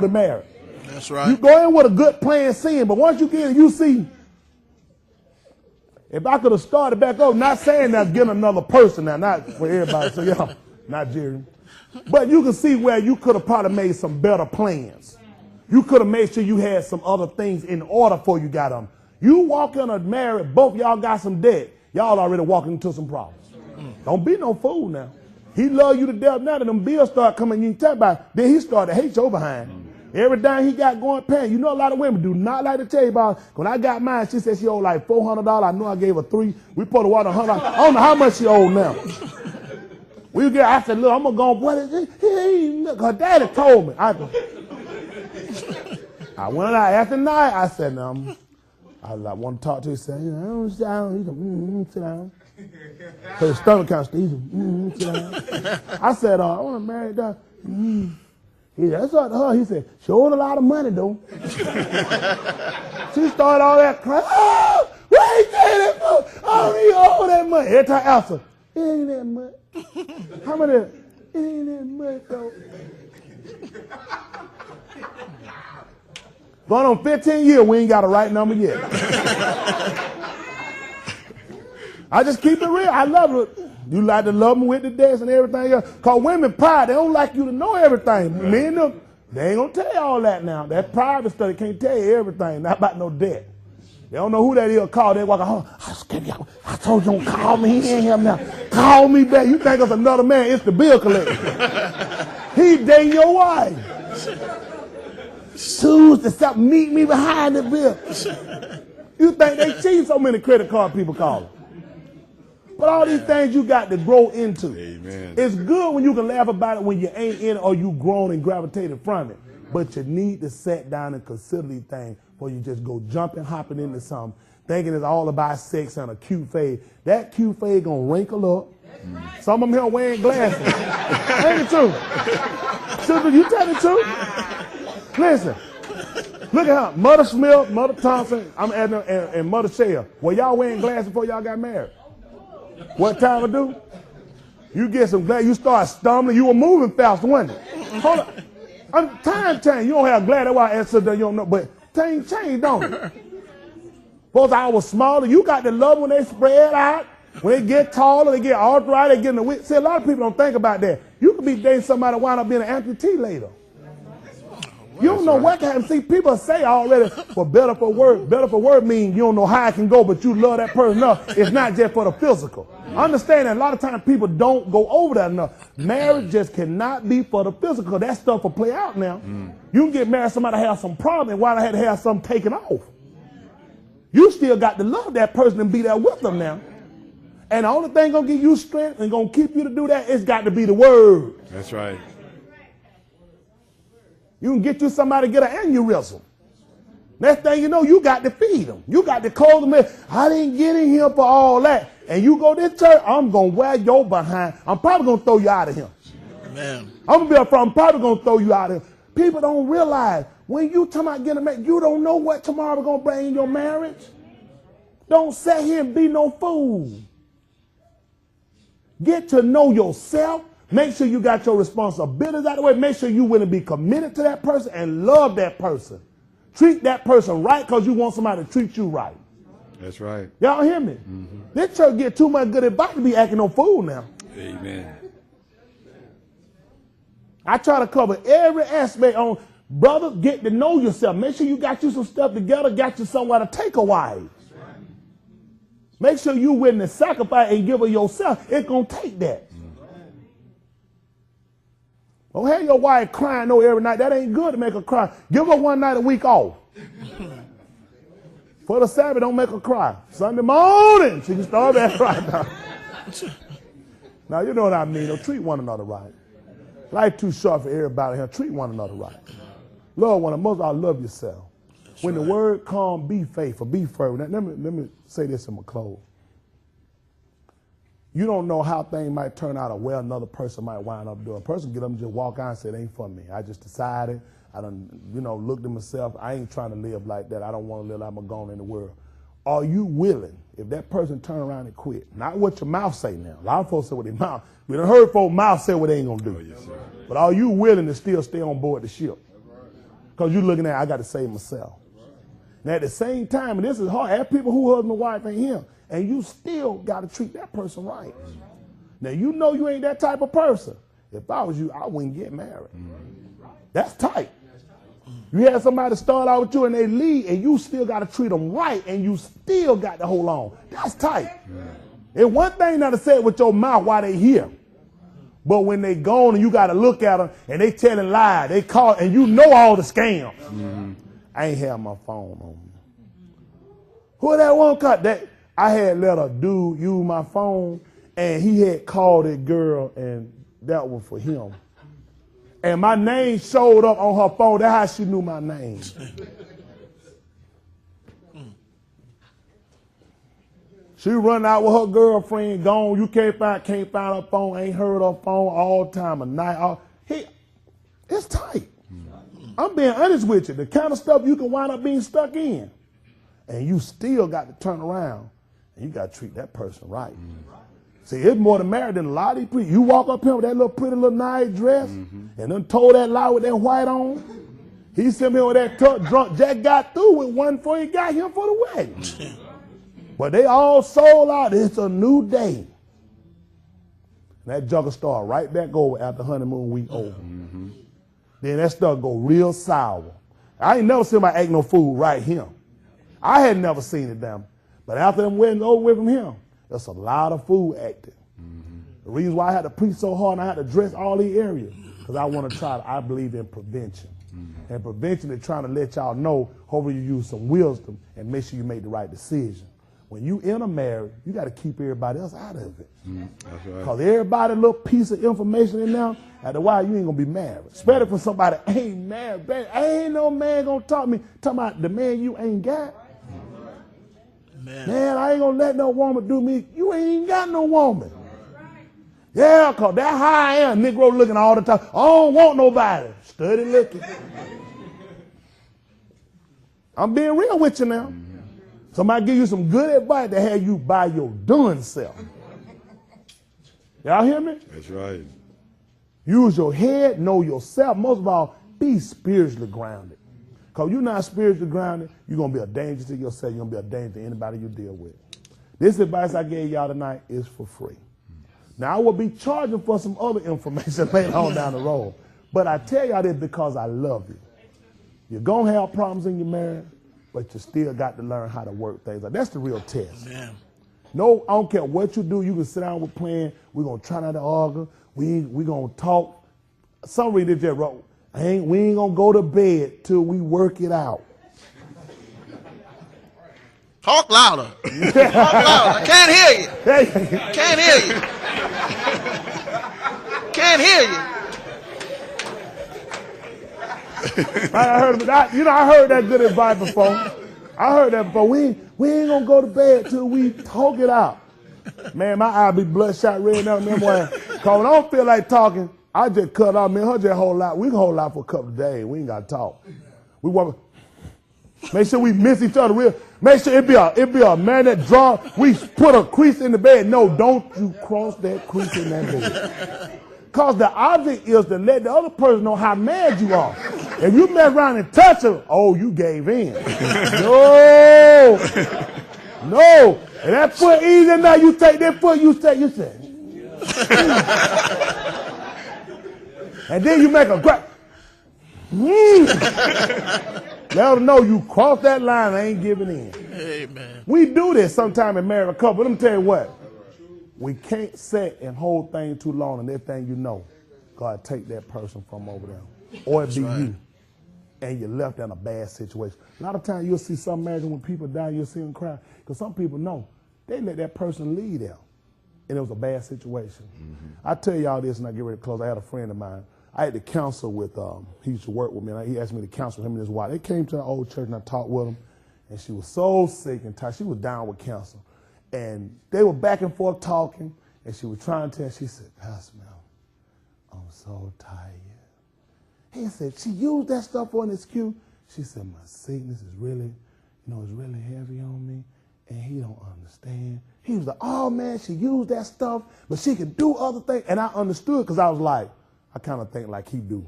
to marry. That's right. You go in with a good plan seeing, but once you get in, you see, if I could have started back over, not saying that getting another person now, not for everybody, so yeah, not Jerry. But you can see where you could have probably made some better plans. You could have made sure you had some other things in order before you got them. You walk in a marriage, both y'all got some debt, y'all already walking into some problems. Don't be no fool now. He love you to death now, and them bills start coming, you can tell about it. Then he started to hate your behind. Every dime he got going paying. You know a lot of women do not like to tell you about it. When I got mine, she said she owed like $400. I know I gave her $300. We put her water $100. I don't know how much she owed now. I said, look, I'm going to go, what is it? Her daddy told me. I went out after night. I said, no, I want to talk to you. He said, I don't sit down. He said, sit down. So his stomach kind of still, sit down. I said, I want to marry that. He said, that's up to her. He said, she owed a lot of money, though. She started all that crying. Oh, where he getting that for? I don't even owe that money. Every time I asked her, it ain't that much. How much? It ain't that much, though. Going on 15 years, we ain't got a right number yet. I just keep it real. I love it. You like to love them with the dance and everything else. Because women pride, they don't like you to know everything. Right. Men, them, they ain't going to tell you all that now. That private stuff, they can't tell you everything. Not about no debt. They don't know who that is called. They walk home. I told you don't call me. He ain't here now. Call me back. You think it's another man. It's the bill collector. He dating your wife. Choose to stop meet me behind the bill. You think they cheat? So many credit card people call them. But all these things you got to grow into. Amen. It's good when you can laugh about it when you ain't in it or you grown and gravitated from it. But you need to sit down and consider these things before you just go jumping, hopping into something, thinking it's all about sex and a cute fade. That cute fade gonna wrinkle up. Some of them here wearing glasses. Ain't it true? Sister, you tell the truth? Listen, look at her. Mother Smith, Mother Thompson, and Mother Shell. Were y'all wearing glasses before y'all got married? What time to do? You get some glass, you start stumbling, you were moving fast, wasn't it? Hold on. Time change. You don't have glass, that's why I answered that you don't know. But things change, don't it? Suppose I was smaller, you got to love when they spread out. When they get taller, they get arthritis, they get in the width. See, a lot of people don't think about that. You could be dating somebody wind up being an amputee later. You don't know what can happen. See, people say already, for better for word. Better for word means you don't know how it can go, but you love that person enough. It's not just for the physical. Understand that a lot of times people don't go over that enough. Marriage just cannot be for the physical. That stuff will play out now. You can get married to somebody that has some problem, and why they had to have something taken off. You still got to love that person and be there with them now. And the only thing gonna give you strength and gonna keep you to do that, it's got to be the word. That's right. You can get you somebody to get an aneurysm. Next thing you know, you got to feed them. You got to clothe them. I didn't get in here for all that. And you go to this church, I'm going to wear your behind. I'm probably going to throw you out of here. Amen. I'm going to be up front. I'm probably going to throw you out of here. People don't realize when you talking about getting married, you don't know what tomorrow going to bring in your marriage. Don't sit here and be no fool. Get to know yourself. Make sure you got your responsibilities out of the way. Make sure you want to be committed to that person and love that person. Treat that person right because you want somebody to treat you right. That's right. Y'all hear me? Mm-hmm. This church get too much good advice to be acting no fool now. Amen. I try to cover every aspect on, brother, get to know yourself. Make sure you got you some stuff together, got you somewhere to take a wife. Make sure you willing to sacrifice and give her yourself. It's going to take that. Don't have your wife crying every night. That ain't good to make her cry. Give her one night a week off. For the Sabbath, don't make her cry. Sunday morning, she can start back right now. Now, you know what I mean. Don't treat one another right. Life too short for everybody here. Treat one another right. Love one another. Most of all, love yourself. That's when right. The word comes, be faithful, be firm. Let me say this in my close. You don't know how things might turn out or where another person might wind up doing. A person get up and just walk out and say, it ain't for me. I just decided. I done, looked at myself. I ain't trying to live like that. I don't want to live like I'm gone in the world. Are you willing, if that person turn around and quit, not what your mouth say now. A lot of folks say what their mouth. We done heard folks' mouth say what they ain't going to do. Oh, yes, sir. But are you willing to still stay on board the ship? Because you're looking at, I got to save myself. And at the same time, and this is hard, have people who husband and wife ain't him, and you still got to treat that person right. Now, you know you ain't that type of person. If I was you, I wouldn't get married. That's tight. You have somebody start out with you and they leave, and you still got to treat them right, and you still got to hold on. That's tight. It's one thing not to say it with your mouth while they here. But when they gone and you got to look at them and they telling lies, they call, and you know all the scams. I ain't have my phone on me. Who that one cut that? I had let a dude use my phone, and he had called that girl, and that was for him. And my name showed up on her phone. That's how she knew my name. She run out with her girlfriend, gone. You can't find her phone. Ain't heard her phone all time of night. It's tight. I'm being honest with you. The kind of stuff you can wind up being stuck in. And you still got to turn around, and you got to treat that person right. See, it's more than married than a lot of these people. You walk up here with that little pretty little nice dress, and then told that lie with that white on. He sent me with that drunk. Jack got through with one before he got him for the wedding. But they all sold out. It's a new day. And that jugger start right back over after honeymoon week over. Then that stuff go real sour. I ain't never seen my act no food right here. I had never seen it down. But after them weddings over with from him, there's a lot of food acting. The reason why I had to preach so hard and I had to dress all these areas, because I believe in prevention. And prevention is trying to let y'all know, hopefully you use some wisdom and make sure you make the right decision. When you in a marriage, you got to keep everybody else out of it. That's right. Because everybody little piece of information in there, after a while you ain't going to be married. Especially for somebody ain't married. Baby, ain't no man going to talking about the man you ain't got. Man, I ain't going to let no woman do me. You ain't even got no woman. Yeah, because that's how I am. Negro looking all the time. I don't want nobody. Study looking. I'm being real with you now. Somebody give you some good advice to have you by your doing self. Y'all hear me? That's right. Use your head, know yourself. Most of all, be spiritually grounded. Because you're not spiritually grounded, you're going to be a danger to yourself. You're going to be a danger to anybody you deal with. This advice I gave y'all tonight is for free. Now, I will be charging for some other information later on down the road. But I tell y'all this because I love you. You're going to have problems in your marriage, but you still got to learn how to work things out. That's the real test. Amen. No, I don't care what you do. You can sit down with plan. We're going to try not to argue. We're going to talk. Some read it just wrote, we ain't going to go to bed till we work it out. Talk louder. Talk louder. I can't hear you. Can't hear you. Can't hear you. I heard that good advice before. I heard that before. We ain't going to go to bed till we talk it out. Man, my eye be bloodshot red now. Because when I don't feel like talking, I just cut off. Man, her just hold out. We can hold out for a couple of days. We ain't got to talk. We want make sure we miss each other real. Make sure it be a man that draw. We put a crease in the bed. No, don't you cross that crease in that bed. Because the object is to let the other person know how mad you are. If you mess around and touch her, oh, you gave in. No. No. And that foot easy now, you take that foot, you say. And then you make a grab. Let them know you crossed that line and ain't giving in. Amen. We do this sometime in married couple. Let me tell you what. We can't sit and hold things too long, and that thing you know, God take that person from over there. Or it be you. And you're left in a bad situation. A lot of times you'll see some marriages when people die, you'll see them cry. Because some people know they let that person leave them. And it was a bad situation. I tell y'all this and I get ready to close. I had a friend of mine. I had to counsel with, he used to work with me, and he asked me to counsel him and his wife. They came to the old church and I talked with them, and she was so sick and tired. She was down with cancer. And they were back and forth talking, and she was trying to tell, she said, Pastor Mel, I'm so tired. He said, she used that stuff for an excuse. She said, my sickness is really, it's really heavy on me, and he don't understand. He was like, oh man, she used that stuff, but she could do other things. And I understood because I was like, I kind of think like he do.